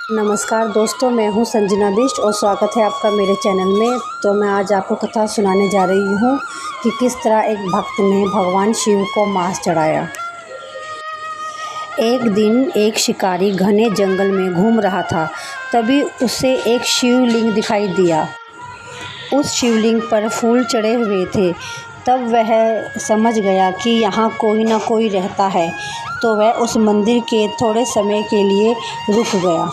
नमस्कार दोस्तों, मैं हूं संजना बिष्ट और स्वागत है आपका मेरे चैनल में। तो मैं आज आपको कथा सुनाने जा रही हूं कि किस तरह एक भक्त ने भगवान शिव को मांस चढ़ाया। एक दिन एक शिकारी घने जंगल में घूम रहा था। तभी उसे एक शिवलिंग दिखाई दिया। उस शिवलिंग पर फूल चढ़े हुए थे। तब वह समझ गया कि यहाँ कोई न कोई रहता है, तो वह उस मंदिर के थोड़े समय के लिए रुक गया।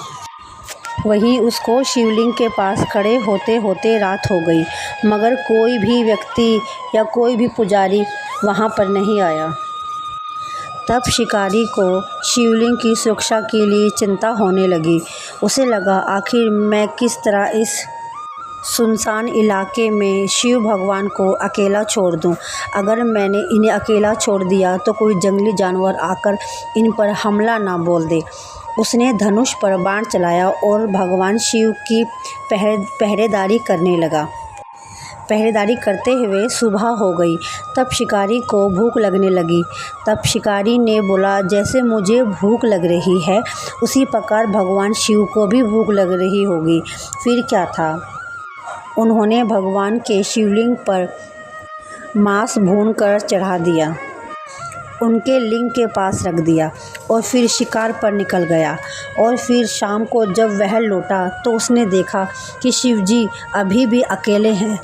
वहीं उसको शिवलिंग के पास खड़े होते होते रात हो गई, मगर कोई भी व्यक्ति या कोई भी पुजारी वहाँ पर नहीं आया। तब शिकारी को शिवलिंग की सुरक्षा के लिए चिंता होने लगी। उसे लगा, आखिर मैं किस तरह इस सुनसान इलाके में शिव भगवान को अकेला छोड़ दूं। अगर मैंने इन्हें अकेला छोड़ दिया तो कोई जंगली जानवर आकर इन पर हमला ना बोल दे। उसने धनुष पर बाण चलाया और भगवान शिव की पहरेदारी करने लगा। पहरेदारी करते हुए सुबह हो गई। तब शिकारी को भूख लगने लगी। तब शिकारी ने बोला, जैसे मुझे भूख लग रही है उसी प्रकार भगवान शिव को भी भूख लग रही होगी। फिर क्या था, उन्होंने भगवान के शिवलिंग पर मांस भूनकर चढ़ा दिया, उनके लिंग के पास रख दिया और फिर शिकार पर निकल गया। और फिर शाम को जब वह लौटा तो उसने देखा कि शिवजी अभी भी अकेले हैं।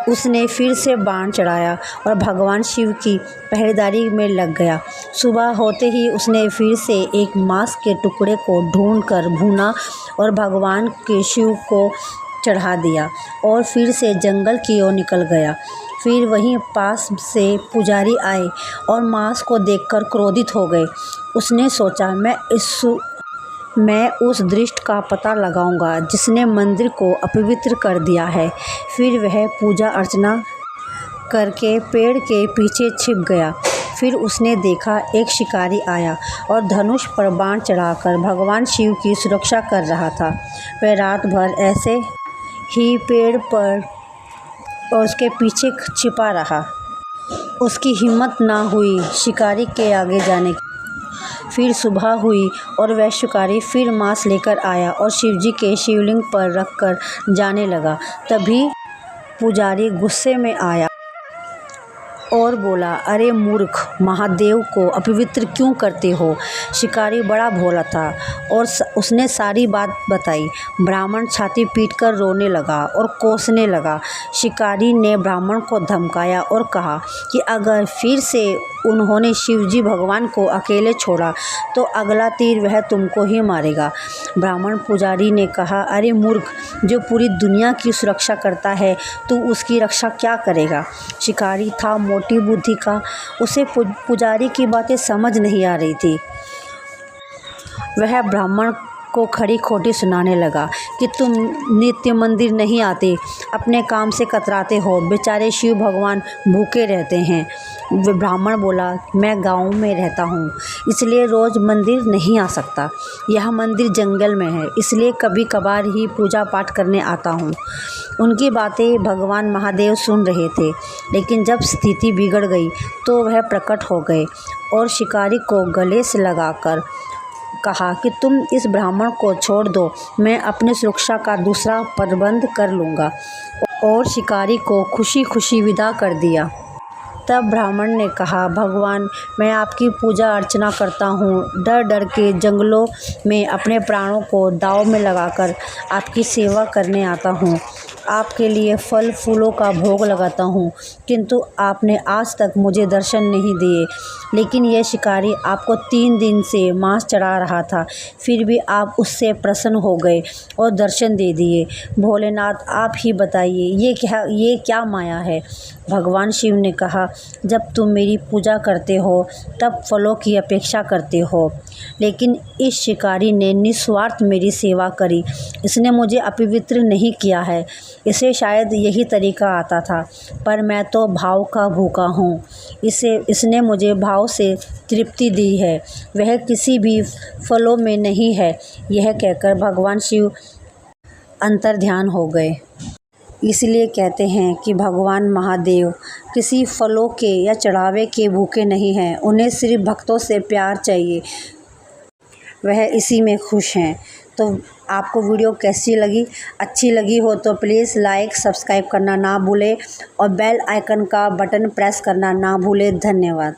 उसने फिर से बाण चढ़ाया और भगवान शिव की पहरेदारी में लग गया। सुबह होते ही उसने फिर से एक मांस के टुकड़े को ढूंढकर भूना और भगवान के शिव को चढ़ा दिया और फिर से जंगल की ओर निकल गया। फिर वहीं पास से पुजारी आए और मांस को देखकर क्रोधित हो गए। उसने सोचा, मैं उस दृष्ट का पता लगाऊंगा जिसने मंदिर को अपवित्र कर दिया है। फिर वह पूजा अर्चना करके पेड़ के पीछे छिप गया। फिर उसने देखा, एक शिकारी आया और धनुष पर बाण चढ़ाकर भगवान शिव की सुरक्षा कर रहा था। वह रात भर ऐसे ही पेड़ पर और उसके पीछे छिपा रहा। उसकी हिम्मत ना हुई शिकारी के आगे जाने की। फिर सुबह हुई और वह शिकारी फिर मांस लेकर आया और शिवजी के शिवलिंग पर रखकर जाने लगा। तभी पुजारी गुस्से में आया और बोला, अरे मूर्ख, महादेव को अपवित्र क्यों करते हो। शिकारी बड़ा भोला था और उसने सारी बात बताई। ब्राह्मण छाती पीटकर रोने लगा और कोसने लगा। शिकारी ने ब्राह्मण को धमकाया और कहा कि अगर फिर से उन्होंने शिवजी भगवान को अकेले छोड़ा तो अगला तीर वह तुमको ही मारेगा। ब्राह्मण पुजारी ने कहा, अरे मूर्ख, जो पूरी दुनिया की सुरक्षा करता है तू उसकी रक्षा क्या करेगा। शिकारी था मोटी बुद्धि का, उसे पुजारी की बातें समझ नहीं आ रही थी। वह ब्राह्मण को खरी खोटी सुनाने लगा कि तुम नित्य मंदिर नहीं आते, अपने काम से कतराते हो, बेचारे शिव भगवान भूखे रहते हैं। ब्राह्मण बोला, मैं गांव में रहता हूँ, इसलिए रोज़ मंदिर नहीं आ सकता। यह मंदिर जंगल में है, इसलिए कभी कभार ही पूजा पाठ करने आता हूँ। उनकी बातें भगवान महादेव सुन रहे थे, लेकिन जब स्थिति बिगड़ गई तो वह प्रकट हो गए और शिकारी को गले से लगाकर कहा कि तुम इस ब्राह्मण को छोड़ दो, मैं अपनी सुरक्षा का दूसरा प्रबंध कर लूँगा। और शिकारी को खुशी खुशी विदा कर दिया। तब ब्राह्मण ने कहा, भगवान, मैं आपकी पूजा अर्चना करता हूँ, डर डर के जंगलों में अपने प्राणों को दांव में लगाकर आपकी सेवा करने आता हूँ। आपके लिए फल फूलों का भोग लगाता हूँ, किंतु आपने आज तक मुझे दर्शन नहीं दिए। लेकिन यह शिकारी आपको 3 दिन से मांस चढ़ा रहा था, फिर भी आप उससे प्रसन्न हो गए और दर्शन दे दिए। भोलेनाथ, आप ही बताइए, ये क्या माया है। भगवान शिव ने कहा, जब तुम मेरी पूजा करते हो तब फलों की अपेक्षा करते हो, लेकिन इस शिकारी ने निस्वार्थ मेरी सेवा करी। इसने मुझे अपवित्र नहीं किया है, इसे शायद यही तरीका आता था, पर मैं तो भाव का भूखा हूँ। इसने मुझे भाव से तृप्ति दी है, वह किसी भी फलों में नहीं है। यह कहकर भगवान शिव अंतर्ध्यान हो गए। इसलिए कहते हैं कि भगवान महादेव किसी फलों के या चढ़ावे के भूखे नहीं हैं, उन्हें सिर्फ भक्तों से प्यार चाहिए, वह इसी में खुश हैं। तो आपको वीडियो कैसी लगी, अच्छी लगी हो तो प्लीज़ लाइक सब्सक्राइब करना ना भूलें और बेल आइकन का बटन प्रेस करना ना भूलें। धन्यवाद।